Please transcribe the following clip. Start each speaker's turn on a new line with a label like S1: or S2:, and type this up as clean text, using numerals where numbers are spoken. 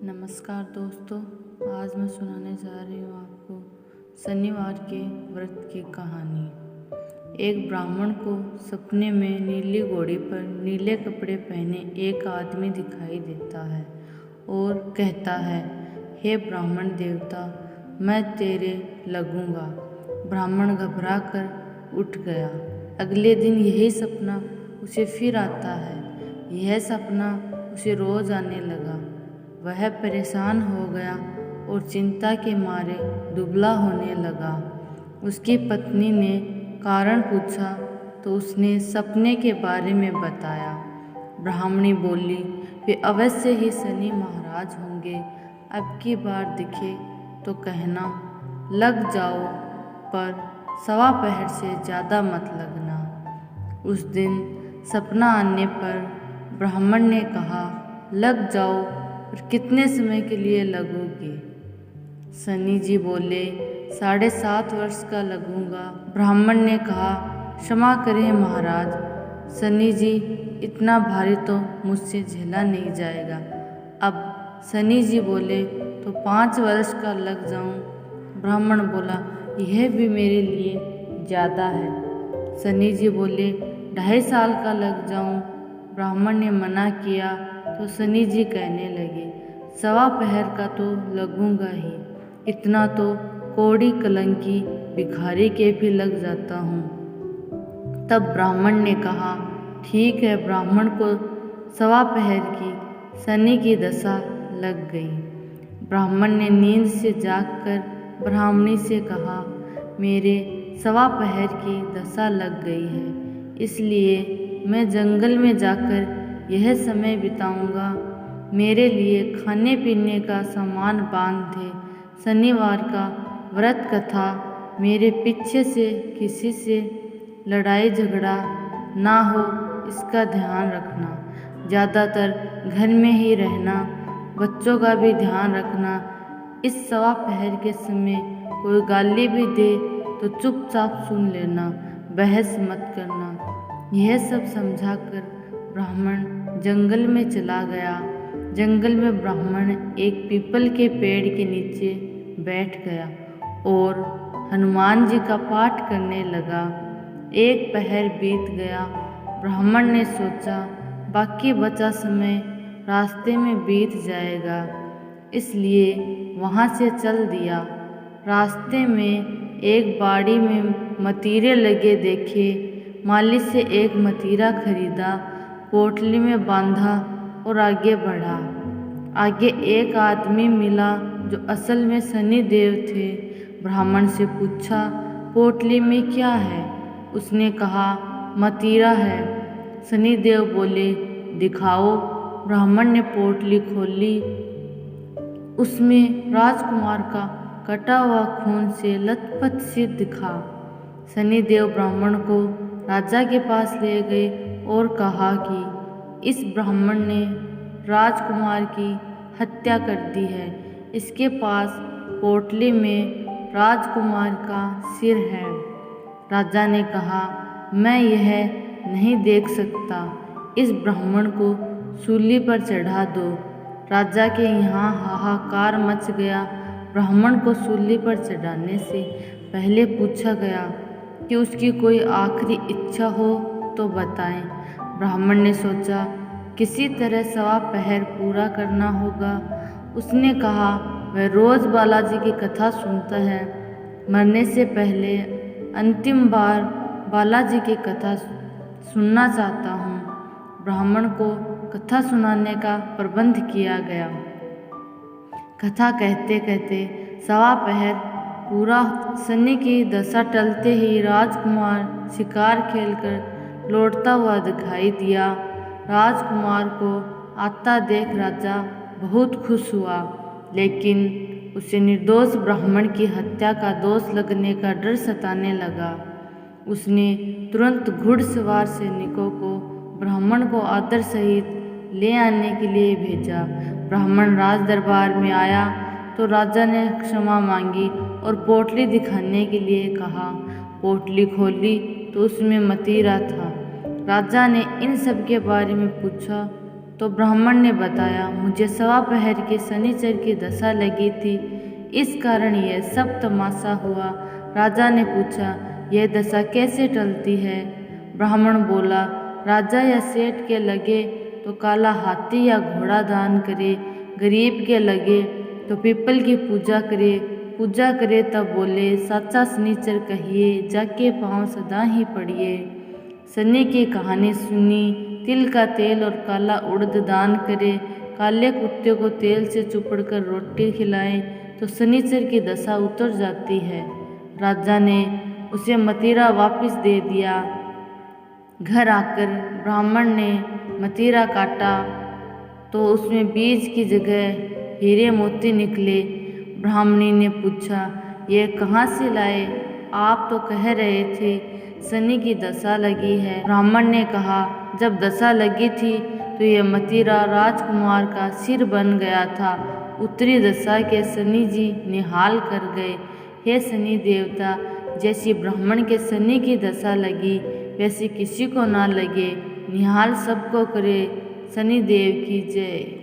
S1: नमस्कार दोस्तों, आज मैं सुनाने जा रही हूँ आपको शनिवार के व्रत की कहानी। एक ब्राह्मण को सपने में नीली घोड़ी पर नीले कपड़े पहने एक आदमी दिखाई देता है और कहता है, हे ब्राह्मण देवता, मैं तेरे लगूंगा। ब्राह्मण घबरा कर उठ गया। अगले दिन यही सपना उसे फिर आता है। यह सपना उसे रोज आने लगा। वह परेशान हो गया और चिंता के मारे दुबला होने लगा। उसकी पत्नी ने कारण पूछा तो उसने सपने के बारे में बताया। ब्राह्मणी बोली, वे अवश्य ही शनि महाराज होंगे। अब की बार दिखे तो कहना, लग जाओ, पर सवा पहर से ज़्यादा मत लगना। उस दिन सपना आने पर ब्राह्मण ने कहा, लग जाओ, और कितने समय के लिए लगोगे? शनि जी बोले, 7.5 वर्ष का लगूंगा। ब्राह्मण ने कहा, क्षमा करें महाराज, शनि जी, इतना भारी तो मुझसे झेला नहीं जाएगा। अब शनि जी बोले, तो 5 वर्ष का लग जाऊं? ब्राह्मण बोला, यह भी मेरे लिए ज़्यादा है। शनि जी बोले, 2.5 साल का लग जाऊं? ब्राह्मण ने मना किया तो शनि जी कहने लगे, सवा पहर का तो लगूंगा ही, इतना तो कौड़ी कलंकी भिखारी के भी लग जाता हूँ। तब ब्राह्मण ने कहा, ठीक है। ब्राह्मण को सवा पहर की शनि की दशा लग गई। ब्राह्मण ने नींद से जागकर ब्राह्मणी से कहा, मेरे सवा पहर की दशा लग गई है, इसलिए मैं जंगल में जाकर यह समय बिताऊंगा। मेरे लिए खाने पीने का सामान बांध दे। शनिवार का व्रत कथा, मेरे पीछे से किसी से लड़ाई झगड़ा ना हो, इसका ध्यान रखना। ज़्यादातर घर में ही रहना, बच्चों का भी ध्यान रखना। इस सवा पहर के समय कोई गाली भी दे तो चुपचाप सुन लेना, बहस मत करना। यह सब समझाकर ब्राह्मण जंगल में चला गया। जंगल में ब्राह्मण एक पीपल के पेड़ के नीचे बैठ गया और हनुमान जी का पाठ करने लगा। एक पहर बीत गया। ब्राह्मण ने सोचा, बाकी बचा समय रास्ते में बीत जाएगा, इसलिए वहाँ से चल दिया। रास्ते में एक बाड़ी में मतीरे लगे देखे। माली से एक मतीरा खरीदा, पोटली में बांधा और आगे बढ़ा। आगे एक आदमी मिला जो असल में शनि देव थे। ब्राह्मण से पूछा, पोटली में क्या है? उसने कहा, मतीरा है। शनि देव बोले, दिखाओ। ब्राह्मण ने पोटली खोली। उसमें राजकुमार का कटा हुआ खून से लथपथ सिर दिखा। शनि देव ब्राह्मण को राजा के पास ले गए और कहा कि इस ब्राह्मण ने राजकुमार की हत्या कर दी है। इसके पास पोटली में राजकुमार का सिर है। राजा ने कहा, मैं यह नहीं देख सकता, इस ब्राह्मण को सूली पर चढ़ा दो। राजा के यहाँ हाहाकार मच गया। ब्राह्मण को सूली पर चढ़ाने से पहले पूछा गया कि उसकी कोई आखिरी इच्छा हो तो बताएं। ब्राह्मण ने सोचा, किसी तरह सवा पहर पूरा करना होगा। उसने कहा, वह रोज़ बालाजी की कथा सुनता है। मरने से पहले अंतिम बार बालाजी की कथा सुनना चाहता हूँ। ब्राह्मण को कथा सुनाने का प्रबंध किया गया। कथा कहते कहते सवा पहर पूरा। शनि की दशा टलते ही राजकुमार शिकार खेलकर लौटता हुआ दिखाई दिया। राजकुमार को आता देख राजा बहुत खुश हुआ, लेकिन उसे निर्दोष ब्राह्मण की हत्या का दोष लगने का डर सताने लगा। उसने तुरंत घुड़सवार सैनिकों को ब्राह्मण को आदर सहित ले आने के लिए भेजा। ब्राह्मण राज दरबार में आया तो राजा ने क्षमा मांगी और पोटली दिखाने के लिए कहा। पोटली खोली तो उसमें मतीरा था। राजा ने इन सब के बारे में पूछा तो ब्राह्मण ने बताया, मुझे सवा पहर के शनिचर की दशा लगी थी, इस कारण यह सब तमाशा हुआ। राजा ने पूछा, यह दशा कैसे टलती है? ब्राह्मण बोला, राजा या सेठ के लगे तो काला हाथी या घोड़ा दान करे, गरीब के लगे तो पीपल की पूजा करे तब बोले, साचा शनिचर कहिए, जाके पाँव सदा ही पड़िए। शनि की कहानी सुनी, तिल का तेल और काला उड़द दान करे, काले कुत्ते को तेल से चुपड़कर रोटी खिलाएं तो शनिचर की दशा उतर जाती है। राजा ने उसे मतीरा वापस दे दिया। घर आकर ब्राह्मण ने मतीरा काटा तो उसमें बीज की जगह हीरे मोती निकले। ब्राह्मणी ने पूछा, ये कहाँ से लाए? आप तो कह रहे थे शनि की दशा लगी है। ब्राह्मण ने कहा, जब दशा लगी थी तो यह मतीरा राजकुमार का सिर बन गया था। उत्तरी दशा के शनि जी निहाल कर गए। हे शनि देवता, जैसी ब्राह्मण के शनि की दशा लगी वैसी किसी को ना लगे, निहाल सबको करे। शनि देव की जय।